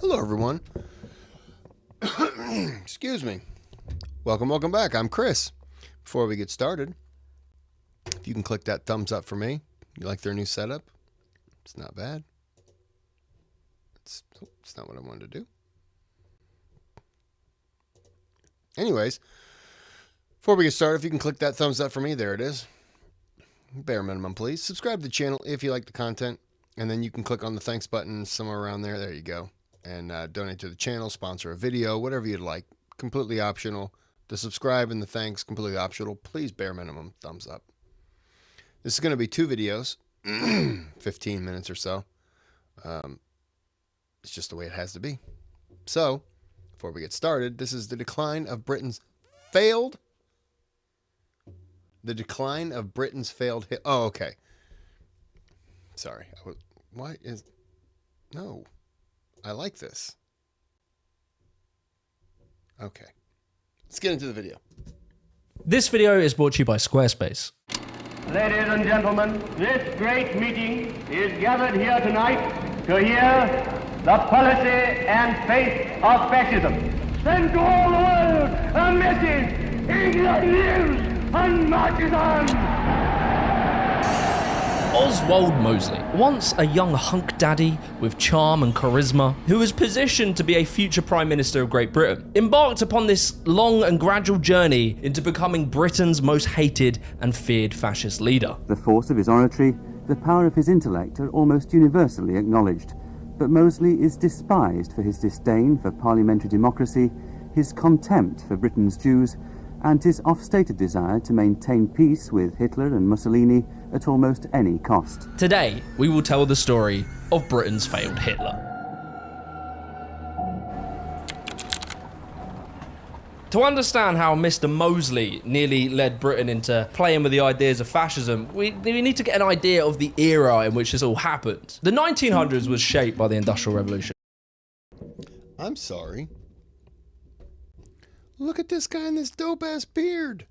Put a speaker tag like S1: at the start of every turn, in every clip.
S1: Hello, everyone. Excuse me. Welcome back. I'm Kris. Before we get started, if you can click that thumbs up for me. You like their new setup? It's not bad. It's not what I wanted to do. Anyways, before we get started, if you can click that thumbs up for me, there it is. Bare minimum, please. Subscribe to the channel if you like the content, and then you can click on the thanks button somewhere around there. There you go. And donate to the channel, sponsor a video, whatever you'd like. Completely optional. The subscribe and the thanks, completely optional. Please, bare minimum, thumbs up. This is going to be 2 videos, 15 minutes or so. It's just the way it has to be. So, before we get started, this is the decline of Britain's failed. The decline of Britain's failed hit. Oh, okay. Sorry. No. I like this. Okay. Let's get into the video.
S2: This video is brought to you by Squarespace.
S3: Ladies and gentlemen, this great meeting is gathered here tonight to hear the policy and fate of fascism. Send to all the world a message: England lives and marches on!
S2: Oswald Mosley, once a young hunk daddy with charm and charisma, who was positioned to be a future Prime Minister of Great Britain, embarked upon this long and gradual journey into becoming Britain's most hated and feared fascist leader.
S4: The force of his oratory, the power of his intellect are almost universally acknowledged. But Mosley is despised for his disdain for parliamentary democracy, his contempt for Britain's Jews, and his oft-stated desire to maintain peace with Hitler and Mussolini at almost any cost.
S2: Today, we will tell the story of Britain's failed Hitler. To understand how Mr. Mosley nearly led Britain into playing with the ideas of fascism, we need to get an idea of the era in which this all happened. The 1900s was shaped by the Industrial Revolution.
S1: I'm sorry. Look at this guy in this dope-ass beard.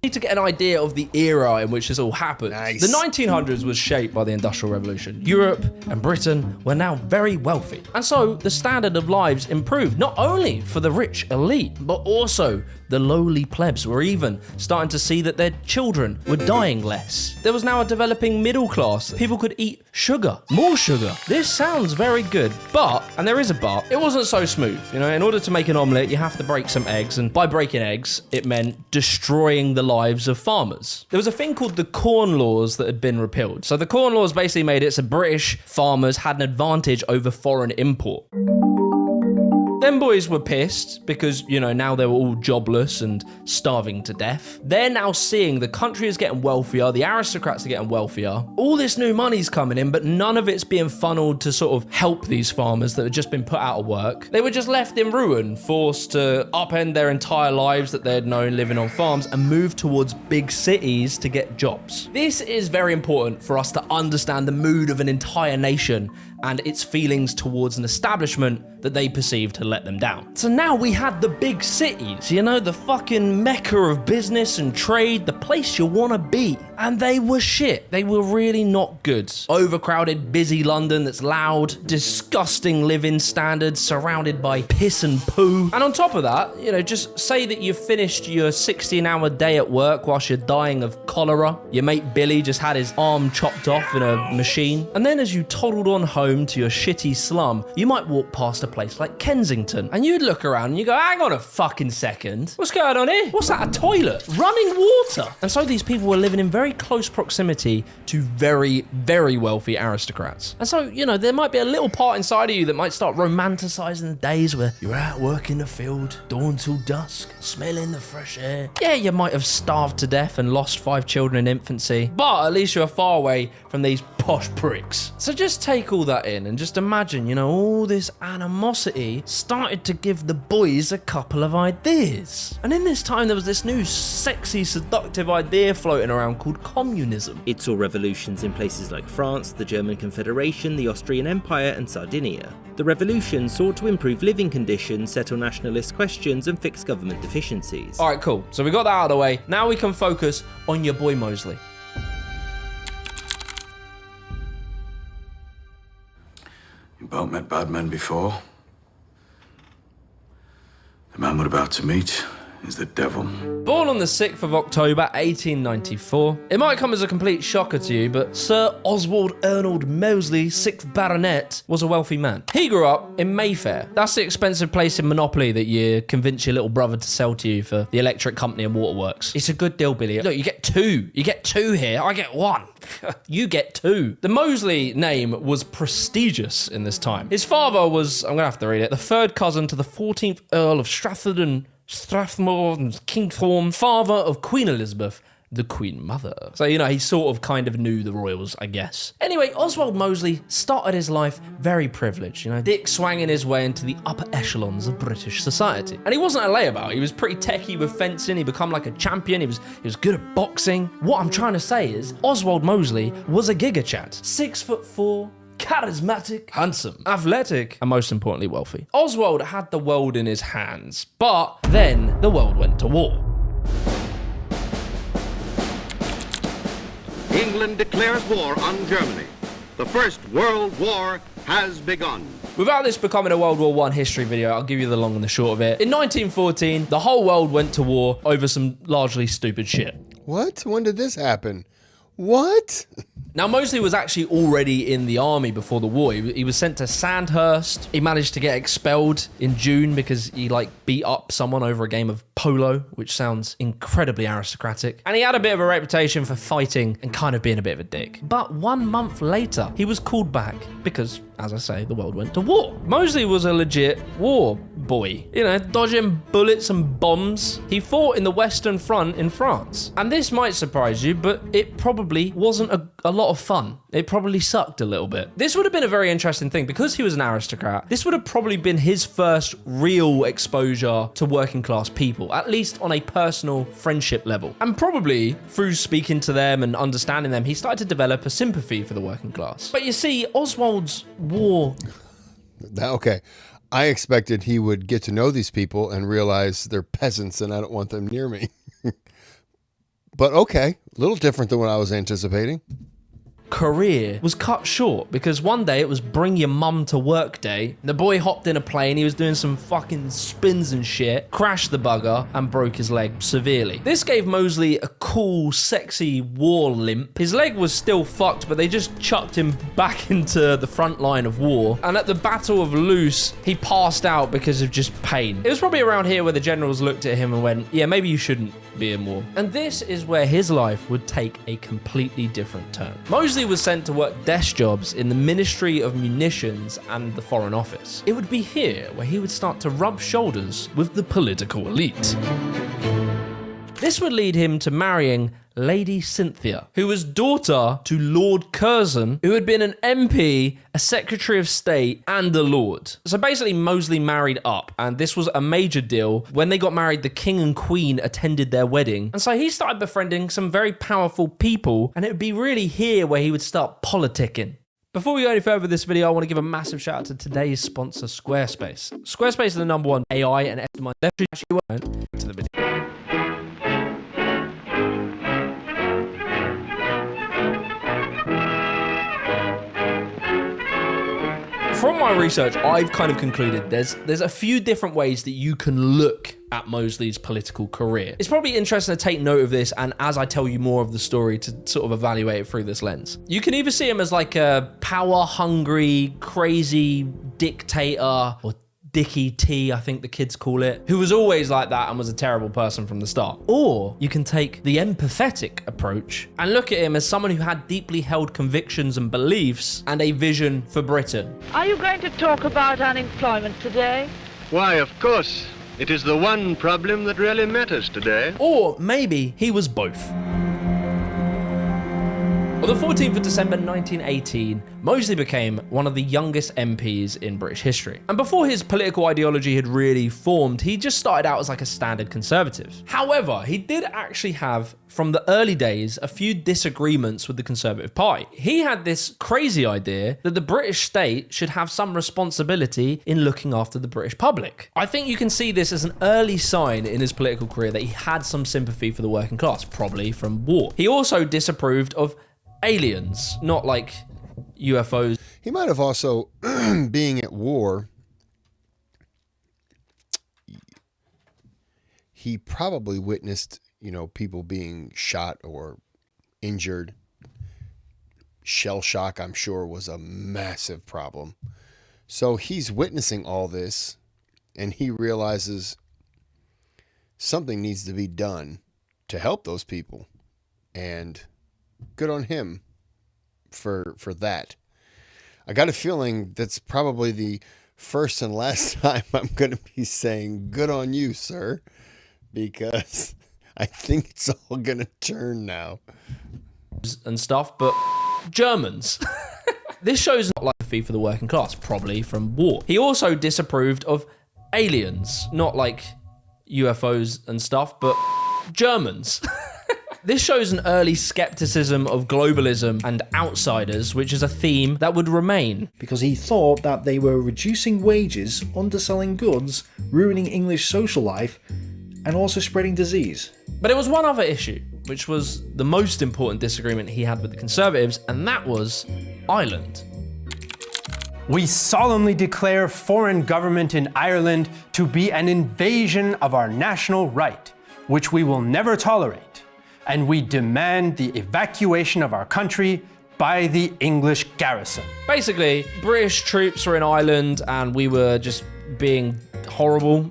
S2: Need to get an idea of the era in which this all happened.
S1: Nice.
S2: The 1900s was shaped by the Industrial Revolution. Europe and Britain were now very wealthy, and so the standard of lives improved, not only for the rich elite, but also the lowly plebs were even starting to see that their children were dying less. There was now a developing middle class. People could eat sugar, more sugar. This sounds very good, but, and there is a but, it wasn't so smooth. You know, in order to make an omelette, you have to break some eggs, and by breaking eggs, it meant destroying the lives of farmers. There was a thing called the Corn Laws that had been repealed. So the Corn Laws basically made it so British farmers had an advantage over foreign import. Them boys were pissed because, you know, now they were all jobless and starving to death. They're now seeing the country is getting wealthier, the aristocrats are getting wealthier. All this new money's coming in, but none of it's being funneled to sort of help these farmers that had just been put out of work. They were just left in ruin, forced to upend their entire lives that they had known living on farms and move towards big cities to get jobs. This is very important for us to understand the mood of an entire nation and its feelings towards an establishment that they perceived to let them down. So now we had the big cities, you know, the fucking mecca of business and trade, the place you wanna be. And they were shit. They were really not good. Overcrowded, busy London that's loud, disgusting living standards surrounded by piss and poo. And on top of that, you know, just say that you've finished your 16-hour day at work whilst you're dying of cholera. Your mate Billy just had his arm chopped off in a machine. And then as you toddled on home to your shitty slum, you might walk past a place like Kensington and you'd look around and you go, hang on a fucking second. What's going on here? What's that, a toilet? Running water? And so these people were living in very close proximity to very, very wealthy aristocrats. And so, you know, there might be a little part inside of you that might start romanticizing the days where you're out working the field, dawn till dusk, smelling the fresh air. Yeah, you might have starved to death and lost 5 children in infancy, but at least you're far away from these posh pricks. So just take all that in and just imagine, you know, all this animosity started to give the boys a couple of ideas. And in this time, there was this new sexy, seductive idea floating around called communism.
S5: It saw revolutions in places like France, the German Confederation, the Austrian Empire, and Sardinia. The revolution sought to improve living conditions, settle nationalist questions, and fix government deficiencies.
S2: All right, cool. So we got that out of the way. Now we can focus on your boy
S6: You We both met bad men before. The man we're about to meet is the devil.
S2: Born on the 6th of October 1894, it might come as a complete shocker to you, but Sir Oswald Ernald Mosley, 6th Baronet, was a wealthy man. He grew up in Mayfair. That's the expensive place in Monopoly that you convince your little brother to sell to you for the electric company and waterworks. It's a good deal, Billy. Look, you get two. You get two here. I get one. You get two. The Mosley name was prestigious in this time. His father was, I'm going to have to read it, the third cousin to the 14th Earl of Strafford and Strathmore and Kingthorne, father of Queen Elizabeth, the Queen Mother. So, you know, he sort of kind of knew the royals, I guess. Anyway, Oswald Mosley started his life very privileged, you know, dick swanging his way into the upper echelons of British society. And he wasn't a layabout. He was pretty techie with fencing. He became like a champion. He was good at boxing. What I'm trying to say is Oswald Mosley was a giga chad. 6'4", charismatic, handsome, athletic, and most importantly, wealthy. Oswald had the world in his hands, but then the world went to war.
S7: England declares war on Germany. The First World War has begun.
S2: Without this becoming a World War I history video, I'll give you the long and the short of it. In 1914, the whole world went to war over some largely stupid shit.
S1: What? When did this happen? What?
S2: Now, Mosley was actually already in the army before the war. He was sent to Sandhurst. He managed to get expelled in June because he, beat up someone over a game of polo, which sounds incredibly aristocratic. And he had a bit of a reputation for fighting and kind of being a bit of a dick. But 1 month later, he was called back because, as I say, the world went to war. Mosley was a legit war boy, you know, dodging bullets and bombs. He fought in the Western Front in France. And this might surprise you, but it probably wasn't a lot of fun. It probably sucked a little bit. This would have been a very interesting thing because he was an aristocrat. This would have probably been his first real exposure to working class people, at least on a personal friendship level. And probably through speaking to them and understanding them, he started to develop a sympathy for the working class. But you see, Oswald's war...
S1: Okay. I expected he would get to know these people and realize they're peasants and I don't want them near me. But okay, a little different than what I was anticipating.
S2: Career was cut short because one day it was bring your mum to work day. The boy hopped in a plane, he was doing some fucking spins and shit, crashed the bugger and broke his leg severely. This gave Mosley a cool, sexy war limp. His leg was still fucked, but they just chucked him back into the front line of war. And at the Battle of Loos, he passed out because of just pain. It was probably around here where the generals looked at him and went, yeah, maybe you shouldn't be in war. And this is where his life would take a completely different turn. Mosley was sent to work desk jobs in the Ministry of Munitions and the Foreign Office. It would be here where he would start to rub shoulders with the political elite. This would lead him to marrying Lady Cynthia, who was daughter to Lord Curzon, who had been an MP, a Secretary of State, and a Lord. So basically, Mosley married up, and this was a major deal. When they got married, the King and Queen attended their wedding, and so he started befriending some very powerful people, and it would be really here where he would start politicking. Before we go any further with this video, I want to give a massive shout out to today's sponsor, Squarespace. Squarespace is the #1 AI and SMI. To the video. From my research, I've kind of concluded there's a few different ways that you can look at Mosley's political career. It's probably interesting to take note of this, and as I tell you more of the story, to sort of evaluate it through this lens. You can either see him as like a power-hungry, crazy dictator, or Dickie T, I think the kids call it, who was always like that and was a terrible person from the start. Or you can take the empathetic approach and look at him as someone who had deeply held convictions and beliefs and a vision for Britain.
S8: Are you going to talk about unemployment today?
S7: Why, of course. It is the one problem that really matters today.
S2: Or maybe he was both. On the 14th of December 1918, Mosley became one of the youngest MPs in British history. And before his political ideology had really formed, he just started out as like a standard conservative. However, he did actually have, from the early days, a few disagreements with the Conservative Party. He had this crazy idea that the British state should have some responsibility in looking after the British public. I think you can see this as an early sign in his political career that he had some sympathy for the working class, probably from war. He also disapproved of aliens, not like UFOs.
S1: He might have also, being at war, he probably witnessed, people being shot or injured. Shell shock, I'm sure, was a massive problem. So he's witnessing all this, and he realizes something needs to be done to help those people. And good on him for that. I got a feeling that's probably the first and last time I'm going to be saying good on you, sir, because I think it's all going to turn now.
S2: And stuff, but Germans. This shows not like a fee for the working class, probably from war. He also disapproved of aliens, not like UFOs and stuff, but Germans. This shows an early skepticism of globalism and outsiders, which is a theme that would remain.
S9: Because he thought that they were reducing wages, underselling goods, ruining English social life, and also spreading disease.
S2: But there was one other issue, which was the most important disagreement he had with the Conservatives, and that was Ireland.
S10: We solemnly declare foreign government in Ireland to be an invasion of our national right, which we will never tolerate. And we demand the evacuation of our country by the English garrison.
S2: Basically, British troops were in Ireland and we were just being horrible.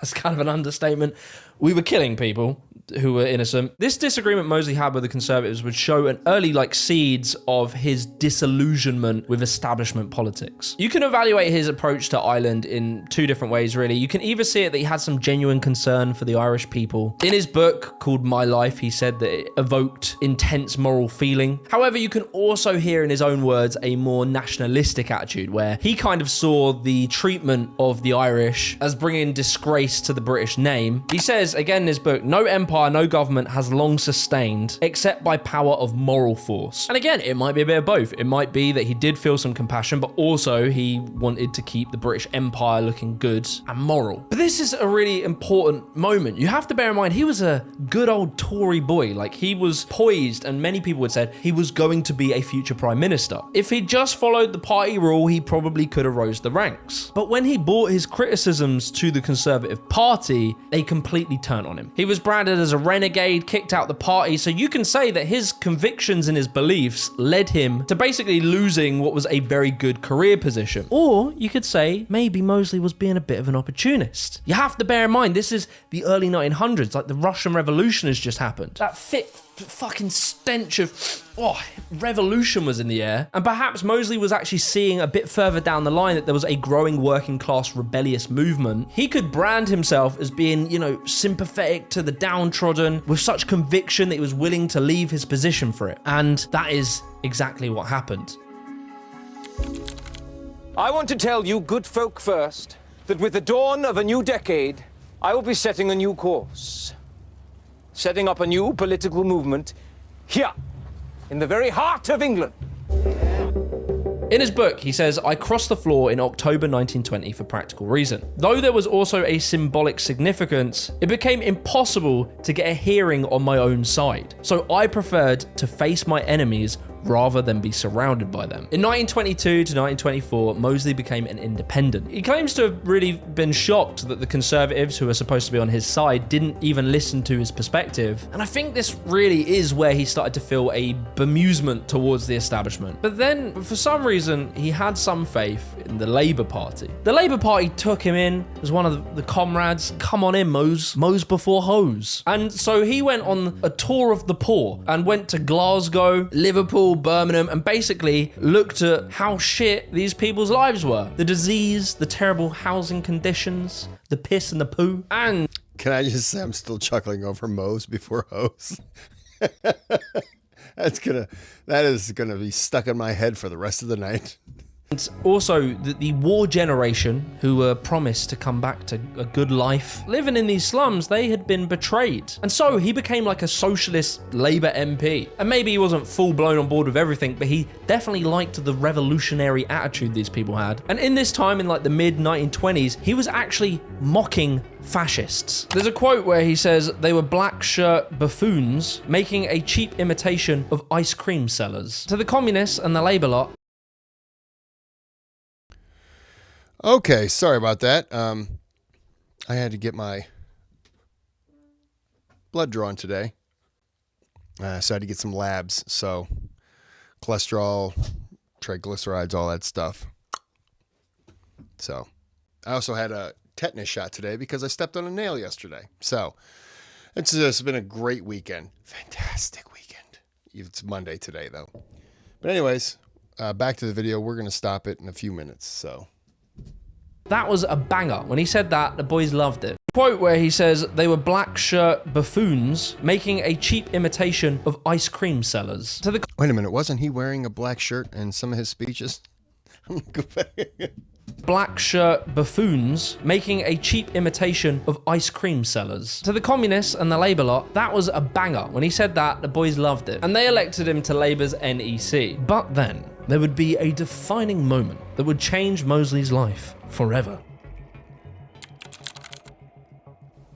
S2: That's kind of an understatement. We were killing people who were innocent. This disagreement Mosley had with the Conservatives would show an early seeds of his disillusionment with establishment politics. You can evaluate his approach to Ireland in two different ways, really. You can either see it that he had some genuine concern for the Irish people. In his book called My Life, he said that it evoked intense moral feeling. However, you can also hear in his own words a more nationalistic attitude where he kind of saw the treatment of the Irish as bringing disgrace to the British name. He says, again in his book, no empire, no government has long sustained except by power of moral force. And again, it might be a bit of both. It might be that he did feel some compassion, but also he wanted to keep the British Empire looking good and moral. But this is a really important moment. You have to bear in mind, he was a good old Tory boy. He was poised, and many people would say he was going to be a future prime minister. If he just followed the party rule, he probably could have rose the ranks. But when he brought his criticisms to the Conservative Party, they completely turned on him. He was branded as a renegade, kicked out the party, so you can say that his convictions and his beliefs led him to basically losing what was a very good career position. Or you could say maybe Mosley was being a bit of an opportunist. You have to bear in mind, this is the early 1900s, the Russian Revolution has just happened. That thick fucking stench of revolution was in the air, and perhaps Mosley was actually seeing a bit further down the line that there was a growing working class rebellious movement. He could brand himself as being, sympathetic to the downtrodden with such conviction that he was willing to leave his position for it. And that is exactly what happened.
S11: I want to tell you, good folk first, that with the dawn of a new decade, I will be setting a new course. Setting up a new political movement here, in the very heart of England.
S2: In his book, he says, I crossed the floor in October 1920 for practical reason. Though there was also a symbolic significance, it became impossible to get a hearing on my own side. So I preferred to face my enemies rather than be surrounded by them. In 1922 to 1924, Mosley became an independent. He claims to have really been shocked that the Conservatives, who are supposed to be on his side, didn't even listen to his perspective. And I think this really is where he started to feel a bemusement towards the establishment. But then, for some reason, he had some faith in the Labour Party. The Labour Party took him in as one of the comrades. Come on in, Mose. Mose before hose. And so he went on a tour of the poor and went to Glasgow, Liverpool, Birmingham, and basically looked at how shit these people's lives were. The disease, the terrible housing conditions, the piss and the poo, and...
S1: Can I just say I'm still chuckling over Mose before hose? That is gonna be stuck in my head for the rest of the night.
S2: And also, the war generation, who were promised to come back to a good life, living in these slums, they had been betrayed. And so he became like a socialist Labour MP. And maybe he wasn't full blown on board with everything, but he definitely liked the revolutionary attitude these people had. And in this time, in the mid 1920s, he was actually mocking fascists. There's a quote where he says they were black shirt buffoons making a cheap imitation of ice cream sellers. To the communists and the Labour lot,
S1: Okay, sorry about that. I had to get my blood drawn today. So I had to get some labs. So cholesterol, triglycerides, all that stuff. So I also had a tetanus shot today because I stepped on a nail yesterday. So it's just been a great weekend. Fantastic weekend. It's Monday today, though. But anyways, back to the video. We're going to stop it in a few minutes. So
S2: That was a banger. When he said that, the boys loved it. Quote where he says they were black shirt buffoons making a cheap imitation of ice cream sellers. To the
S1: wait a minute, wasn't he wearing a black shirt in some of his speeches?
S2: black shirt buffoons making a cheap imitation of ice cream sellers. To the communists and the Labour lot, that was a banger. When he said that, the boys loved it. And they elected him to Labour's NEC. But then, there would be a defining moment that would change Mosley's life forever.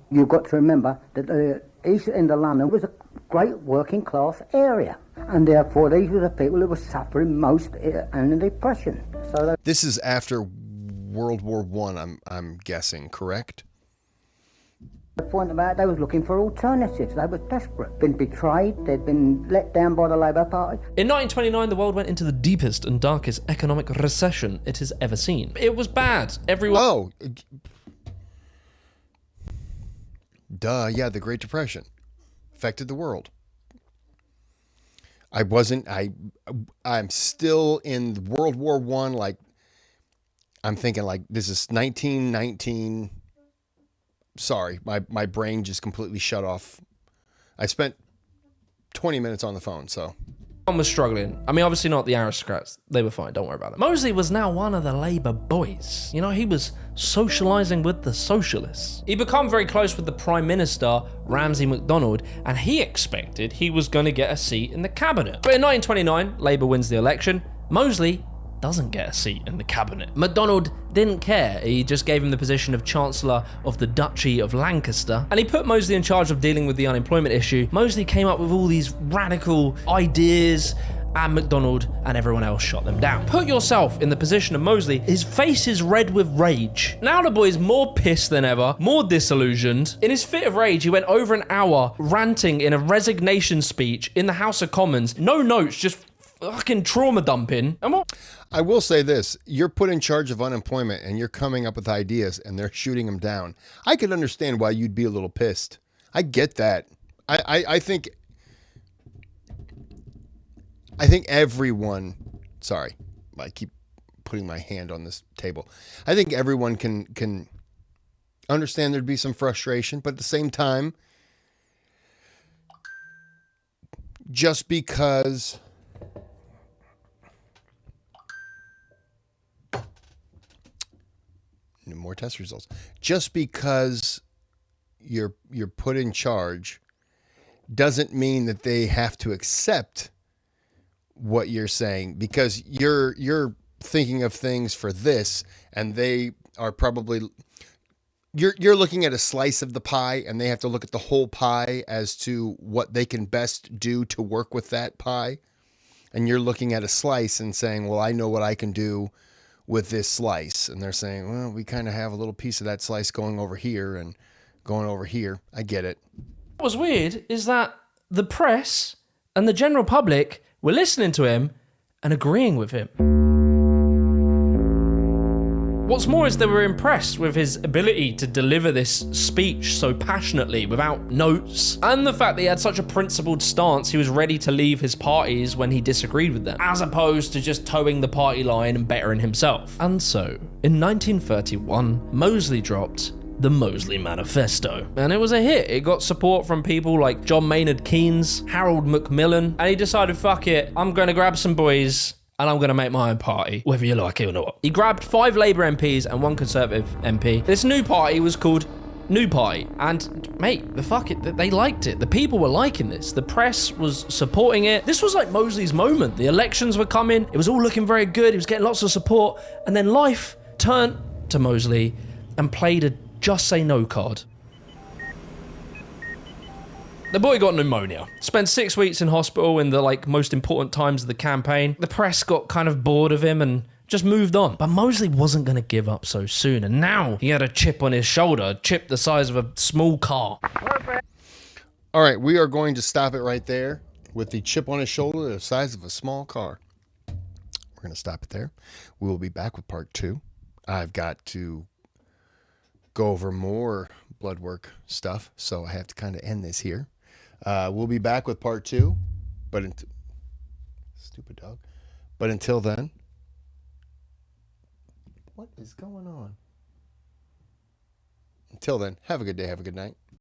S12: You've got to remember that the east end of London was a great working class area, and therefore these were the people who were suffering most in the Depression. So
S1: this is after World War I, I'm guessing, correct?
S12: The point about they was looking for alternatives. They were desperate. Been betrayed. They'd been let down by the Labour Party.
S2: In 1929, the world went into the deepest and darkest economic recession it has ever seen. It was bad. Everyone.
S1: Oh. Duh, yeah, the Great Depression affected the world. I'm still in World War I, like, I'm thinking like this is 1919. Sorry, my brain just completely shut off. I spent 20 minutes on the phone, so.
S2: Everyone was struggling. I mean, obviously not the aristocrats. They were fine, don't worry about that. Mosley was now one of the Labour boys. You know, he was socialising with the socialists. He'd become very close with the Prime Minister, Ramsay MacDonald, and he expected he was going to get a seat in the cabinet. But in 1929, Labour wins the election. Mosley doesn't get a seat in the cabinet. MacDonald didn't care. He just gave him the position of Chancellor of the Duchy of Lancaster, and he put Mosley in charge of dealing with the unemployment issue. Mosley came up with all these radical ideas, and MacDonald and everyone else shot them down. Put yourself in the position of Mosley. His face is red with rage. Now the boy's more pissed than ever, more disillusioned. In his fit of rage, he went over an hour ranting in a resignation speech in the House of Commons. No notes, just fucking trauma dumping. And what?
S1: I will say this, you're put in charge of unemployment and you're coming up with ideas and they're shooting them down. I could understand why you'd be a little pissed. I get that. I think everyone, sorry, I keep putting my hand on this table. I think everyone can understand there'd be some frustration, but at the same time, just because more test results. Just because you're put in charge doesn't mean that they have to accept what you're saying, because you're thinking of things for this, and they are probably you're looking at a slice of the pie, and they have to look at the whole pie as to what they can best do to work with that pie. And you're looking at a slice and saying, well, I know what I can do with this slice. And they're saying, well, we kind of have a little piece of that slice going over here and going over here. I get it.
S2: What was weird is that the press and the general public were listening to him and agreeing with him. What's more is they were impressed with his ability to deliver this speech so passionately without notes, and the fact that he had such a principled stance. He was ready to leave his parties when he disagreed with them, as opposed to just towing the party line and bettering himself. And so, in 1931, Mosley dropped the Mosley Manifesto. And it was a hit. It got support from people like John Maynard Keynes, Harold Macmillan, and he decided, fuck it, I'm going to grab some boys and I'm going to make my own party, whether you like it or not. He grabbed 5 Labour MPs and 1 Conservative MP. This new party was called New Party, and mate, they liked it. The people were liking this. The press was supporting it. This was like Mosley's moment. The elections were coming. It was all looking very good. He was getting lots of support. And then life turned to Mosley and played a just say no card. The boy got pneumonia. Spent 6 weeks in hospital in the most important times of the campaign. The press got kind of bored of him and just moved on. But Mosley wasn't going to give up so soon, and now he had a chip on his shoulder, a chip the size of a small car.
S1: All right, we are going to stop it right there with the chip on his shoulder the size of a small car. We're going to stop it there. We will be back with part 2. I've got to go over more blood work stuff, so I have to kind of end this here. We'll be back with part 2, but stupid dog. But until then, what is going on? Until then, have a good day, have a good night.